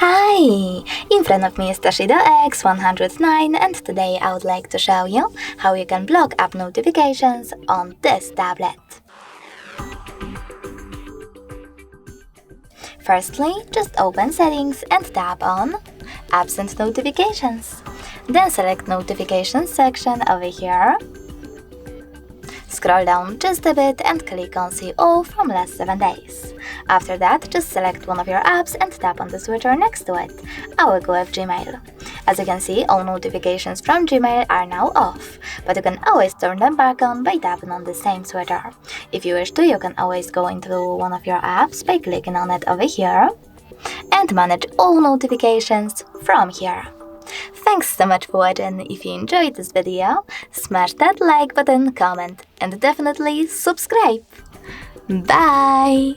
Hi! In front of me is TOSCIDO X109 and today I would like to show you how you can block app notifications on this tablet. Firstly, just open Settings and tap on Apps and Notifications. Then select Notifications section over here. Scroll down just a bit and click on See All from last 7 days. After that, just select one of your apps and tap on the switcher next to it. I will go with Gmail. As you can see, all notifications from Gmail are now off, but you can always turn them back on by tapping on the same switcher. If you wish to, you can always go into one of your apps by clicking on it over here and manage all notifications from here. Thanks so much for watching. If you enjoyed this video, smash that like button, comment, and definitely subscribe. Bye!